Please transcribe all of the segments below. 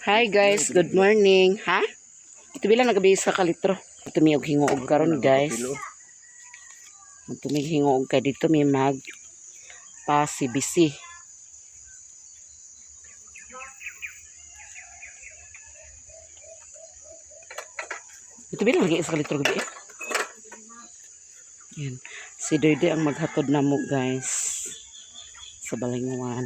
Hi guys, good morning. Ha? Ito bilang nagabi sa kalitro. Ito may hingoog karon guys. Ito may hingoog ka dito may mag pa CBC. Ito bilang lagi sa kalitro gabi. Yan. Si Dede ang maghatod na mo guys sa Balinguan.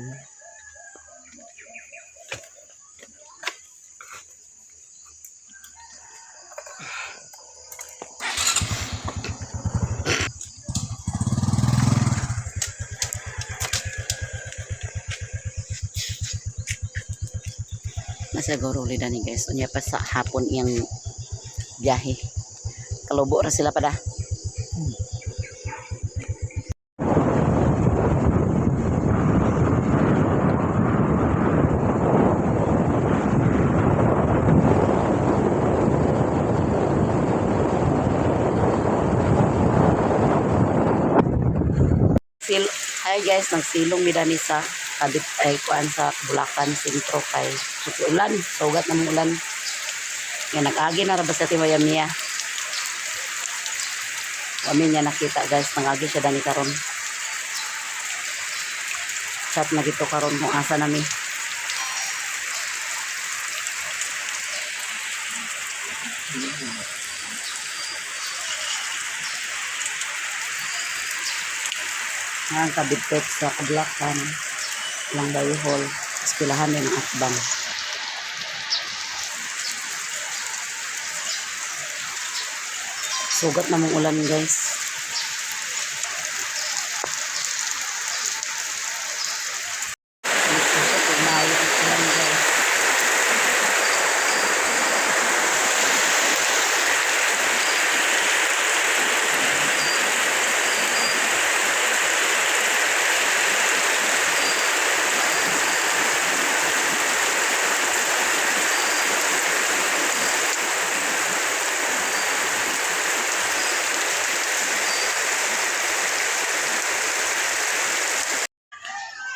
Masaguro ulit ni guys. Unya pa sa hapon iyang biyahe. Kalubo ra sila pada. Hi guys, nagsilong midani sa kabit ay kuan sa Bulacan Sentro kay ulan, sugat na ulan. Yan nag-agi na rabas sa Timaya Mia. Kami niya nakita guys, nang-agi siya dani karon. Chat na gito karon kung asa nami. Ang kabitpet sa Kablakan lang Bayhol, ispilahan din ang Akbang. Sugat na mong ulan guys. Sugat na mong ulan guys.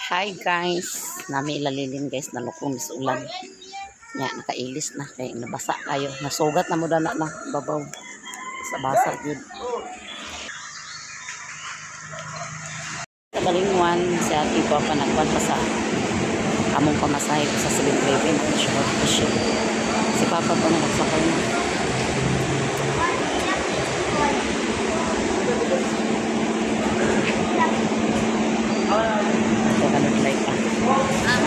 Hi guys, nami ilalilin guys, nalukong sa ulan. Nya nakailis na kay nabasa kayo. Nasugat na mo dana na babaw. Sa basa gid. Sa Balinguan si ati ko pa nagwan pa sa among pamasahe sa 7-Eleven short siya. Si papa pa na nagsakay na.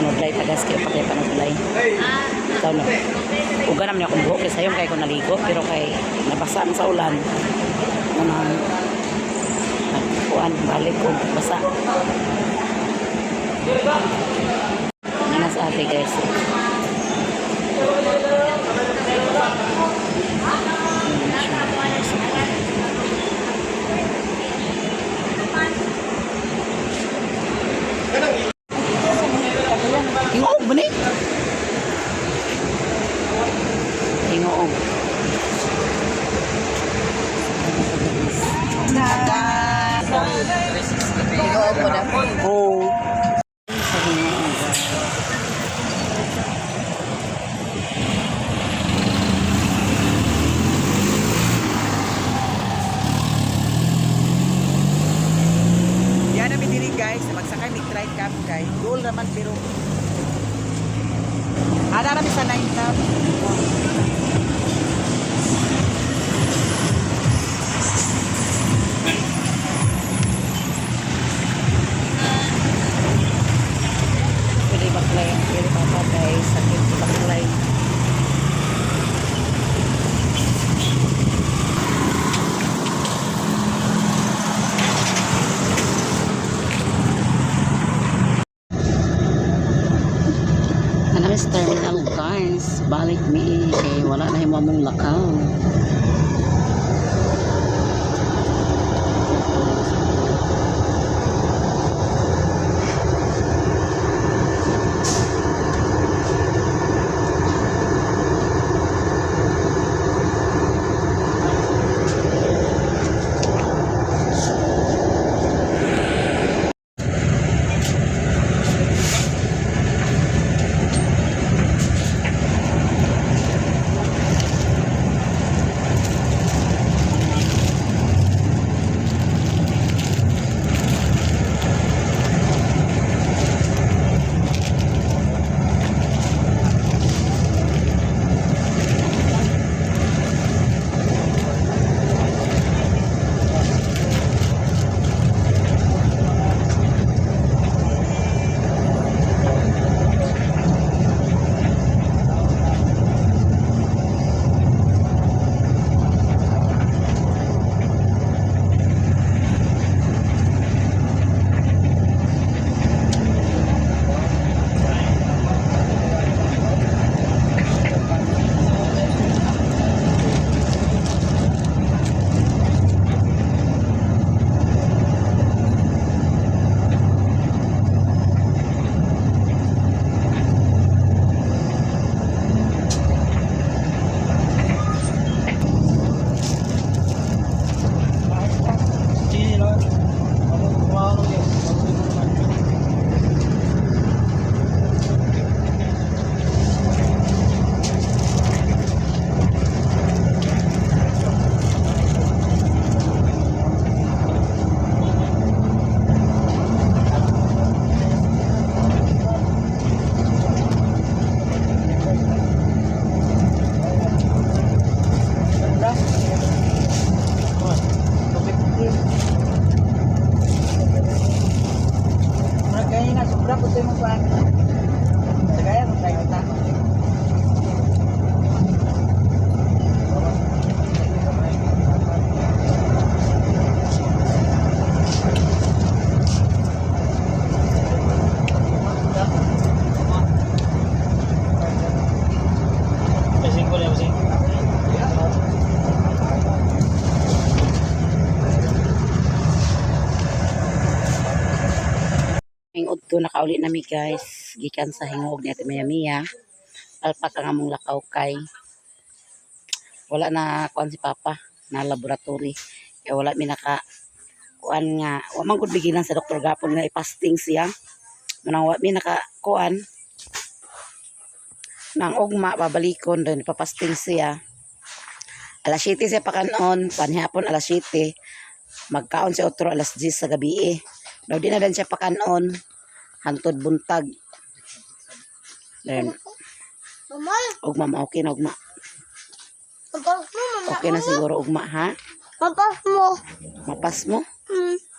Panudlay pa guys, kaya patay panudlay. Ito no. Uga naman akong buhok kasi yung kaya ko naligo pero kay nabasa sa ulan. Kuan balik ko basa. Ano sa ate guys. Hingoog ba ni? Hingoog. Hingoog po na po. Oo. Sa hingoog. Yan namin dili guys, magsakay mig-try cam kay goal naman pero ada namin sa 9 tab. Pwede baklay. Pwede papatay. Sakit baklay. Terminal guys, balik mi kay wala na himo mong lakaw. dito nakauli nami guys. Gikan sa hingog ni Ate Maya Mia. Alpaka nga mong lakaw kay. Wala na kuan si Papa na laboratory. Kaya wala mi naka kuan nga. Wa man gud bigilan sa doktor gapon nga ipasting siya. Manang wa mi naka kuan. Nang ugma babalikon din papasting siya. Alas 7 siya pakanon, panhapon alas 7. Magkaon siya otro alas 10 sa gabi. Daw di na din siya pakanon. Hantod buntag. Then, ugma okay na ugma. Okay na siguro ugma ha? Mapas mo. Mapas mo?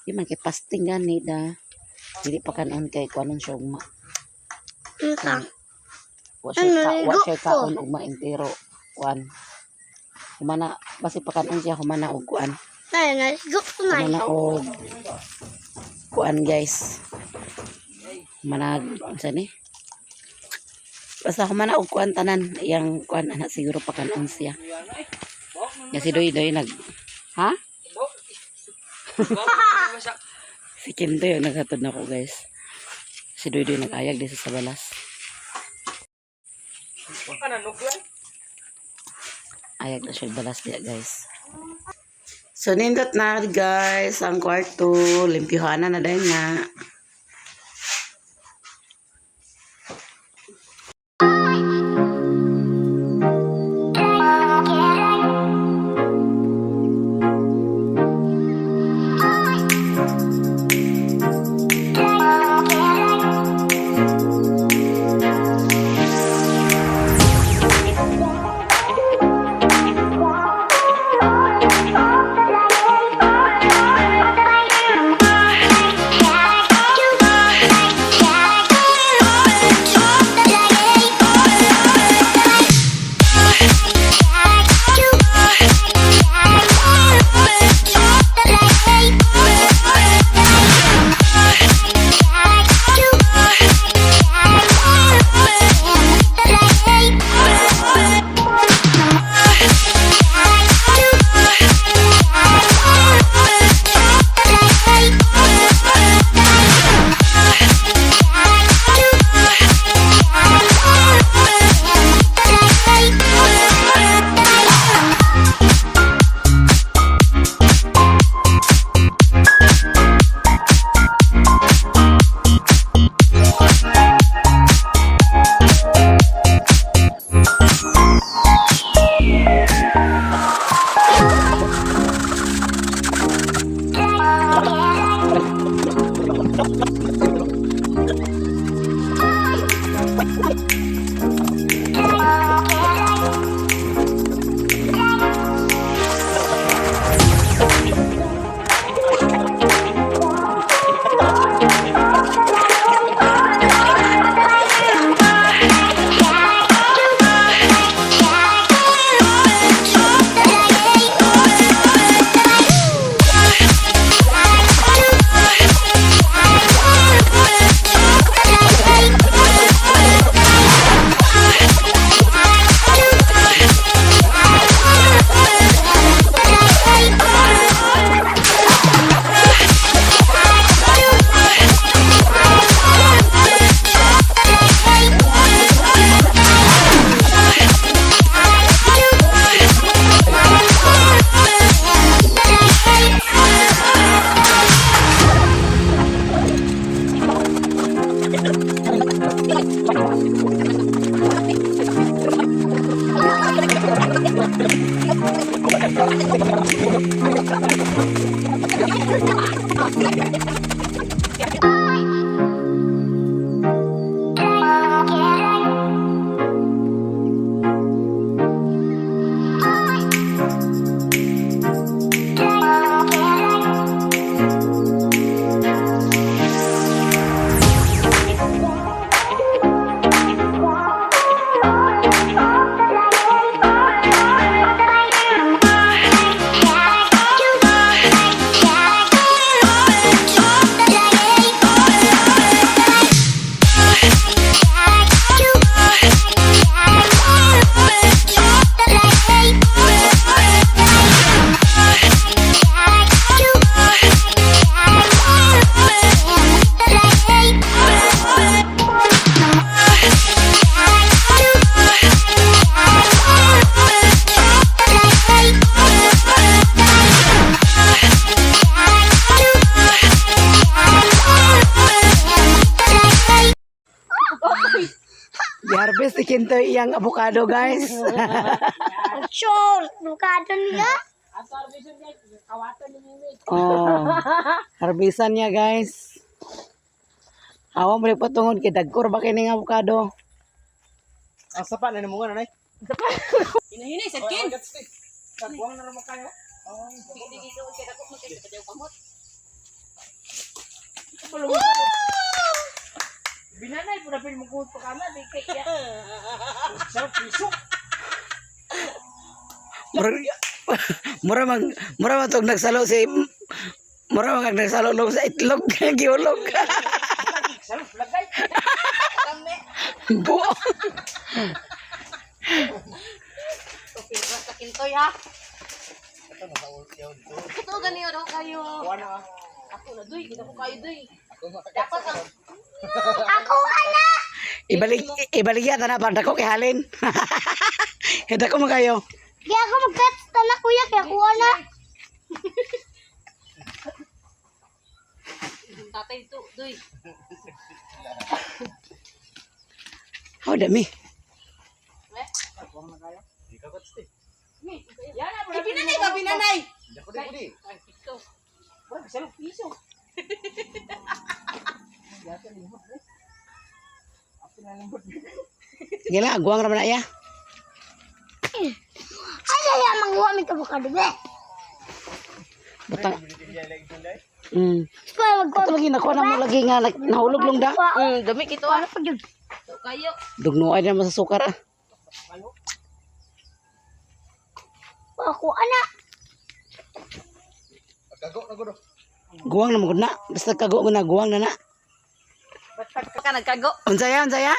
Di man kay pasting gani da. Dili pakanon kay kuanon siya ugma. Wa siya kaon ugma entero. Kuan. Humana basi pakanon siya humana og kuan. Ay, naligo ko na. Humana og kuan guys. Humana unsa ni? Basta humana og kuan tanan yang kuan anak siguro pakanon siya. Ya si Doy nag ha? Si Kinto yung naghatod na ko guys. Si Doy nag-ayag dito sa balas. Ayag na siya balas dia guys. So nindot na guys ang kwarto. Limpyuhan na dahil nga. ito iyang avocado, guys. Sure. Bukado niya. Oh, harbisan niya, guys. Awa mo patungod kay dagkor ba kini nga avocado? Ang sapa na mo nga, nanay. Hinahinay, sa kin. Sagwang na naman kayo. Binanay, pura pin mo kuto ka na, di kaya. Mura man tog nagsalo si mura man kag nagsalo log sa itlog giulog. Buo. Sa kintoy ha. Ito ganiyo daw kayo. Ako na doy, kita ko kayo doy. Dapat ang Ako ana. Ibalik yan na para ko kay halin. Heda ko magayo. Kaya ako magkats na kuya. Kaya ako ana. tatay ito, doy. Oh, dami. Binanay ba, binanay? Ay, ito. Piso. Sige lang, agwang raman na iya. Ay, ay, manguha mi ka bukado be. Butang. Pa Ito lagi nakuha na mo lagi nga nahulog long da. Dami kito. Ano pa yun? Kayo. Dugno ay na sa sukar ah. Ako ana. Guwang na mo gud na. Basta kago mo na guwang na na. Ba't ka nagkago? Unsaya, unsaya?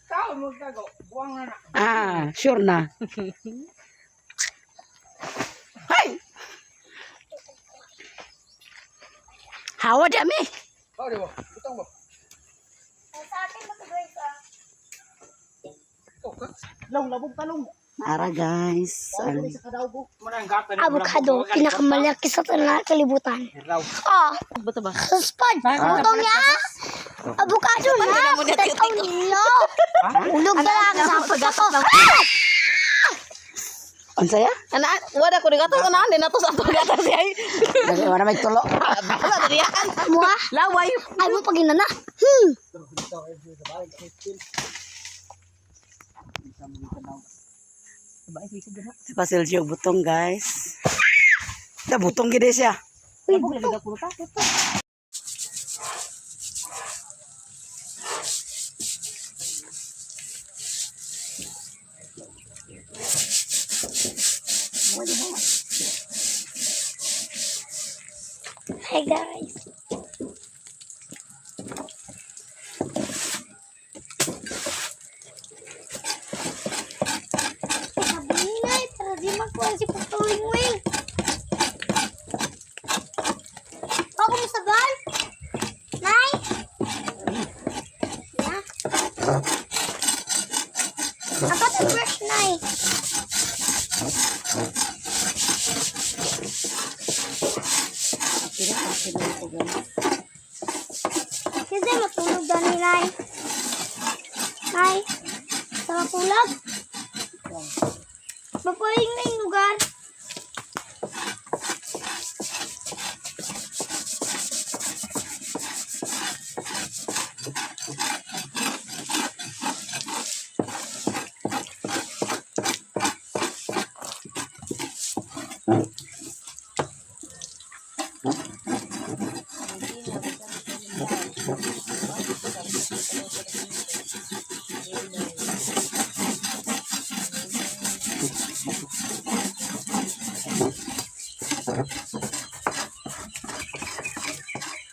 Kao mo kago. Buwang na na. Ah, sure na. Hay. Hawa dami. Oh, di ba? Butang ba? Sa atin mo to guys ah. Long labog talong. Ara guys. Sa kadawgo. Muna ang gatan. Avocado, pinakamalaki sa kalibutan. Raw. Ah, Bato ba? suspend. Butong niya. Avocado na. Oh no. Ulog na lang sa pagkakas ng Unsaya? Ana, wala ko rigato ko na din nato sa pagata si ay. Wala may tulo. Wala diriyan. mo ah. Laway. Ay mo pagina na. Pasil siya butong guys. Da butong gid siya. Uy, butong. Hi guys. Sabinay, para di makuha si Pagpawing-wing. Ako mo sabay? Nay? Yeah. Ako the brush, Nay. Kasi matulog daw ni Nay. Nay, sa matulog? Mapaling na yung lugar.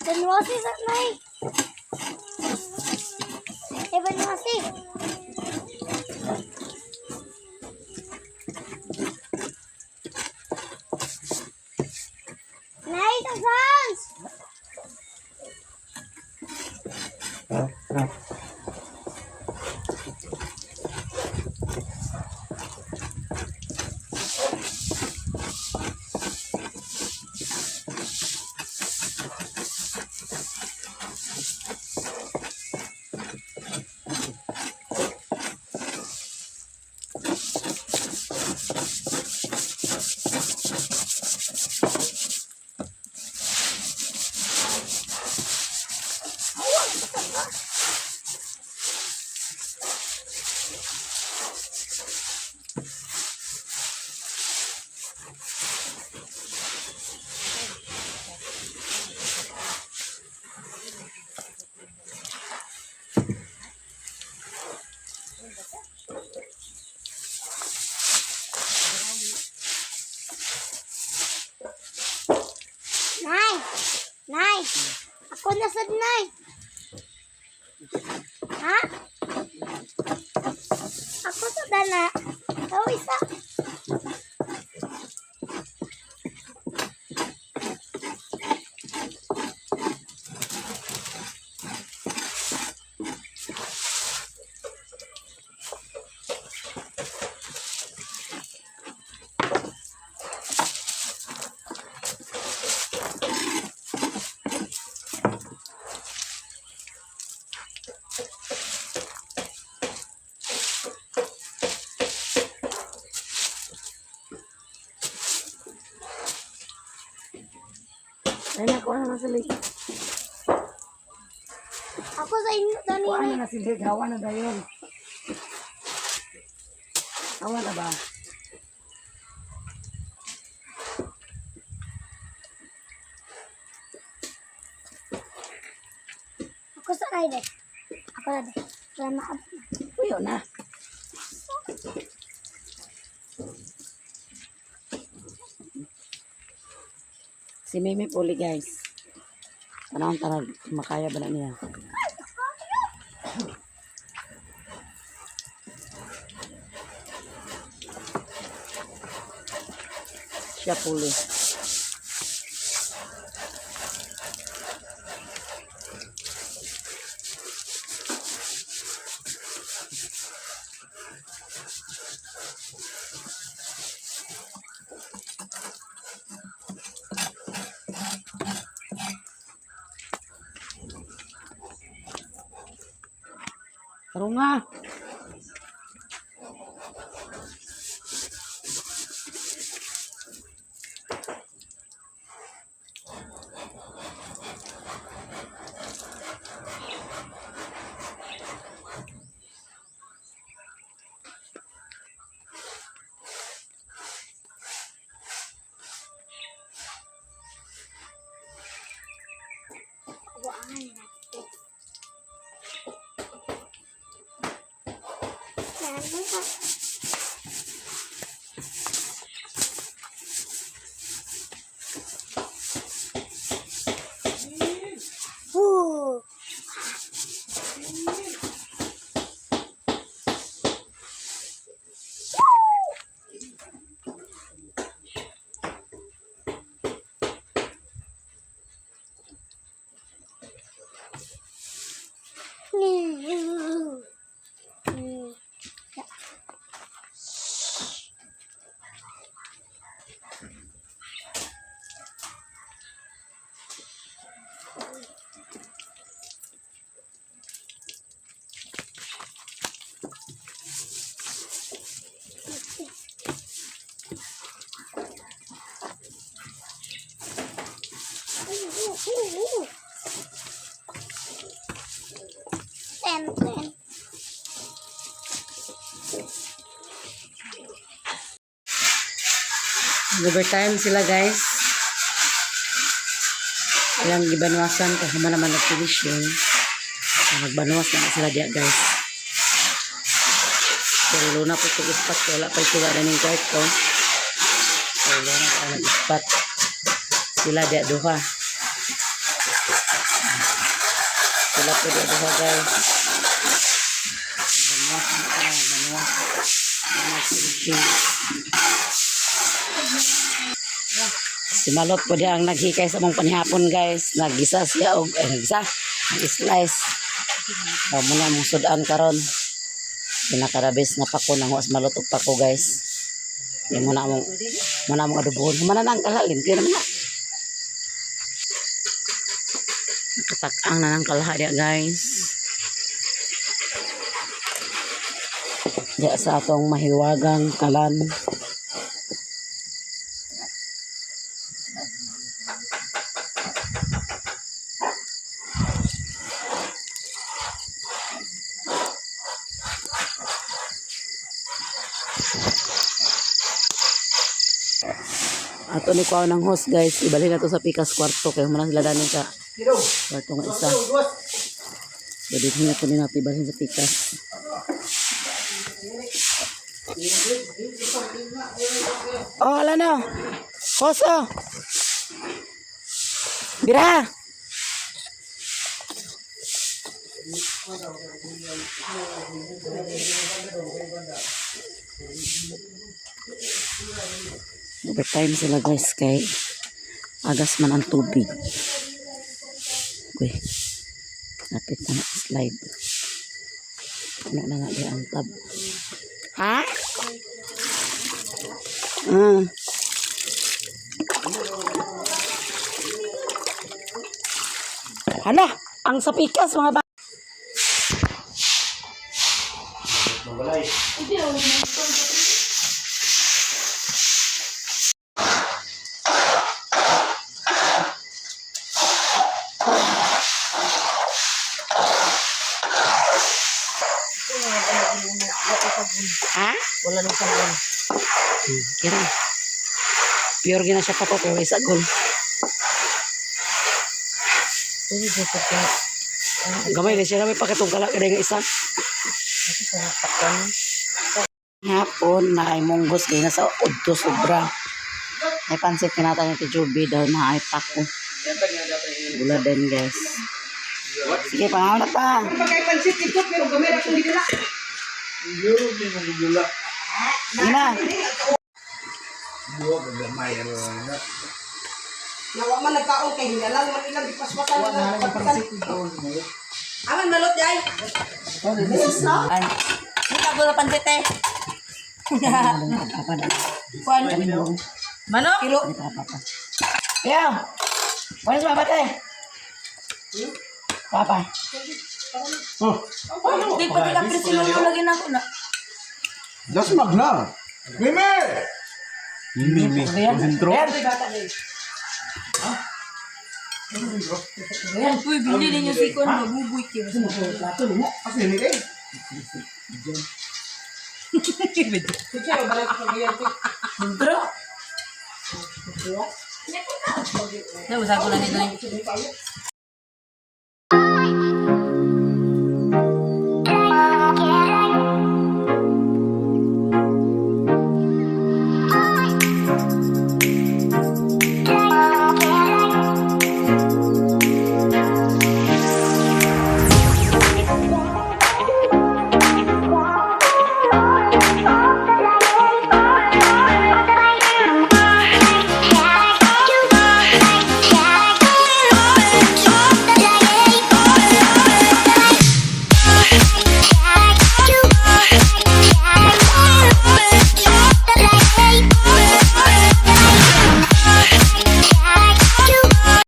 Banwasi sa Nay. Banwasi. Nay, tasans! Nay! Nay! Ako na sad, Nay! Ha? Ako sad na. Ikaw isa. Ay, nakuha na sila. Ako sa inyo, Kuha Danini. na sila. Hawa na dayon. Hawa na ba? Ako sa Ride. Ako na din. Kaya maabot na. Uyo na. Si Mimi Puli guys. Tanawang tanag. Makaya ba na niya? Siya Puli. Taro nga. Buangan natin. Sana ka. Ooh. Ten. Overtime sila guys. Ilang gibanwasan kasi naman nag-finishing. Nagbanwas na sila diya guys. Pero luna po itong ispat. Wala pa ito wala ng kwarto. Pero luna pa nag-ispat. Sila diya duha. Sila po diya duha guys. Banwas na sila. Banwas. Banwas finishing. Si Malot po diya ang naghikay sa mong panihapon guys. Nagisa siya o nag-slice. Muna mong sudan karon. Pinakarabis na pako ng huwas Malot og pako guys. Yung muna mong adubuhon. Kumana na ang kalalin. Kaya naman na. Nakatakang na ng kalaha diya guys. Diya sa atong mahiwagang kalan. Ato ni kuha ng host guys, ibalhin na to sa pikas kwarto kaya muna sila danin sa kwarto nga isa. So dito na po natin ibalhin sa pikas. Oh, ala na. Host oh. Bira. Overtime sila guys kay agas man ang tubig. Okay. Lapit na na slide. Ano na nga di ang tab. Ha? Hala, ang sapikas mga ba? Ha? Wala nang sabon. Kira. Pure gina siya pa ko pero isa gol. Pwede sa pagka. Gamay na siya may pakitungkala kada nga isa. Ito sa takpan. Hapon na ay munggos kay nasa udto sobra. Ay pansit kinata ni Juby daw na ay pako. Bula din guys. Sige, pangaw na pa. Pagkaipansit ito, pero gamay na kung gila. Ina. Nawa man nagkaon kay hinalang man ilang ipaspasan na pagpasan. Aman malot jay. Ay, Kita ko na pansit eh. apa dah. Kuan. Manok? Kilo. Apa. Ya. Wala sa bate. Papa. Di pa ka presinong mo lagi na ako na. Das magna. Mimi. Mimi. Ayan. Ayan. Ayan, uy, bili ninyo si Kuan, mabubuy kayo. Kasi ini eh. Bro? Nah, usah ko lang ito.